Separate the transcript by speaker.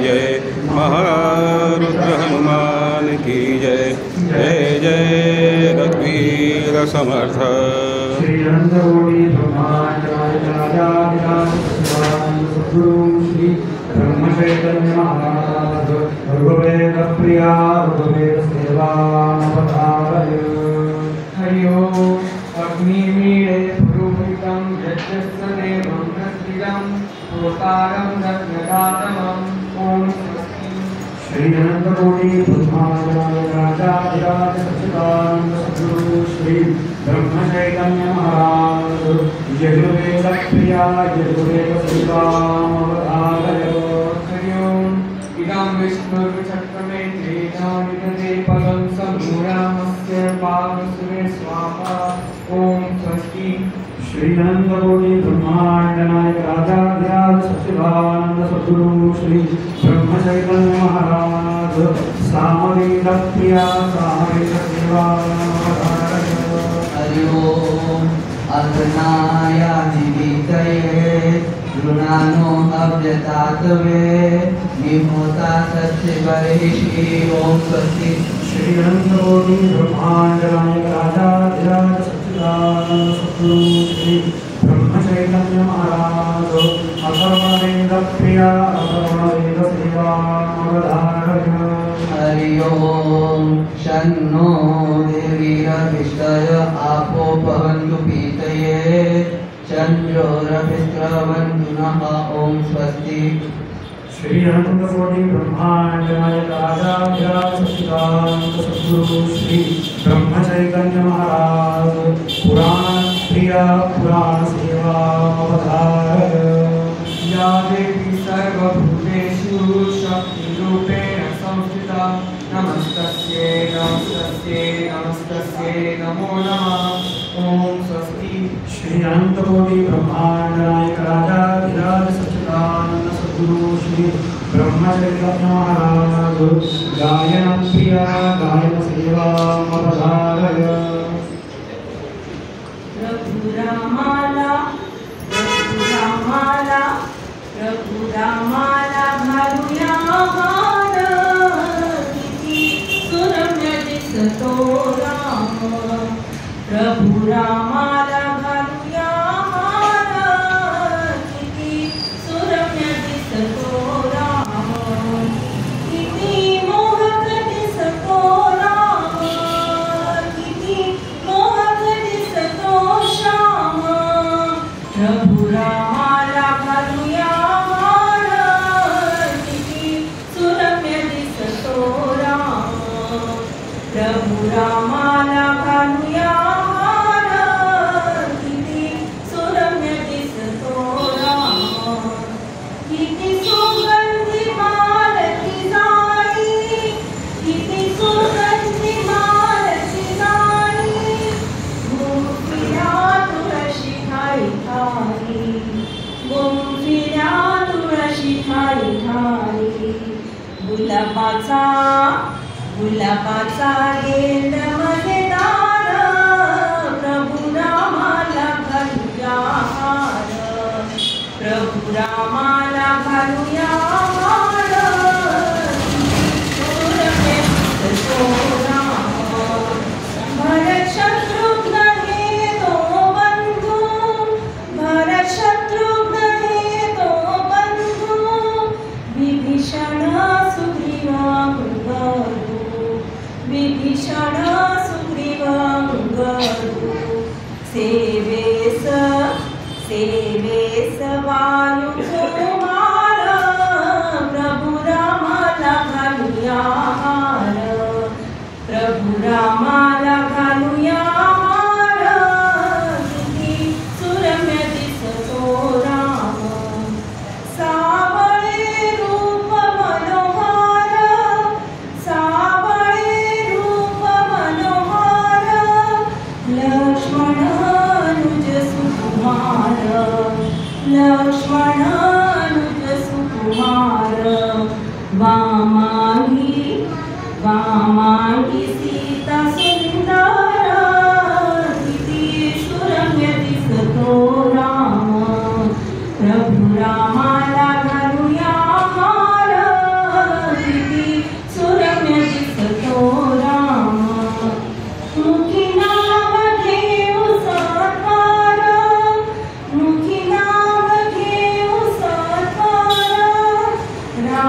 Speaker 1: जय, महारुद्र हनुमान की जय। जय जय रघुवीर समर्थ।
Speaker 2: श्री अनंतकोटि ब्रह्मांड राजाधिराज सद्गुरु श्री ब्रह्मचैतन्य महाराज भगवेद प्रिया भगवेद सेवा नवतारय। हरि ओम। अग्निमीळे पुरोहितं यज्ञस्य देवं प्रस्थितं प्रोतारं रत्नदातमं ओम स्वस्ति। श्री अनंतकोटि ब्रह्मांड राजाधिराज सच्चिदानंद सद्गुरु श्री ब्रह्मचैतन्य महाराज यजुर्वेद प्रिया यजुर्वेद सेवा नवतारय। हरि ओम। इदं विष्णुर्चक्रमेन्द्रेणानिदते पदं समूढमस्य पावसुरे स्वाहा ओम स्वस्ति। श्री अनंतकोटि ब्रह्मांड नायक राजाधिराज सच्चिदानंद सद्गुरु श्री ब्रह्मचैतन्य महाराज सामवेद प्रिया सामवेद सेवा नवतारय।
Speaker 3: हरि ओम। अग्नाया निवितये ऋणानो अव्यतातवे निहोता सत्य बर्हिषि ओम स्वस्ति।
Speaker 2: श्री अनंतकोटि ब्रह्मांड नायक राजाधिराज सच्चिदानंद सद्गुरु श्री ब्रह्मचैतन्य महाराज अथर्ववेद प्रिया अथर्ववेद सेवा नवतारय।
Speaker 3: हरि ओम। शन्नो देवीरभिष्टय आपो भवन्तु पीतये चन्द्रोरभिस्रवन्तु नः ओम स्वस्ति।
Speaker 2: श्री अनंतकोटि ब्रह्मांड नायक राजाधिराज सच्चिदानंद सद्गुरु श्री ब्रह्मचैतन्य महाराज पुराण प्रिया पुराण सेवा नवतारय। या देवी सर्वभूतेषु शक्तिरूपेण संस्थिता नमस्तस्यै नमस्तस्यै नमस्तस्यै नमो नमः ओम स्वस्ति। श्री अनंतकोटि ब्रह्मांड नायक राजाधिराज सच्चिदानंद सद्गुरु श्री ब्रह्मचैतन्य महाराज गायन प्रिया गायन सेवा नवतारय।
Speaker 4: रघुरामाला रघुरामाला रघुरामाला घालूया हार किती सुरम्य दिसतो राम। रघुरामाला घालूया हार किती सुरम्य दिसतो राम। किती मोहक दिसतो राम किती मोहक दिसतो श्याम। रघुरामाला घालूया हार किती सुरम्य दिसतो राम। रघुरामाला घालूया हार किती सुरम्य दिसतो राम। किती सुगंधी मालती जाई किती सुगंधी मालती जाई। गुंफिरा तुळशी ठाई ठाई गुंफिरा तुळशी ठाई ठाई। गुलाबाचा गुलाबाचा गेंद मजेदार प्रभु रामाला घालूया हार। प्रभु रामाला घालूया हार सुरम्य दिसतो राम। भरत शत्रुघ्न हे तो बंधू भरत शत्रुघ्न हे तो बंधू। विभीषण सुग्रीवांगदू विभीषण सुग्रीवांगदू। सेवेस सेवेस वायू कुमार प्रभु रामाला घालूया हार। प्रभु रामाला घालूया हार किती सुरम्य दिसतो राम। सावळे रूप मनोहर सावळे रूप मनोहर। लक्ष्मण अनुज सुकुमार लक्ष्मण अनुज सुकुमार। वामाही वामाही सीता सुंदर किती सुरम्य दिसतो राम। प्रभु रामाला घालूया हार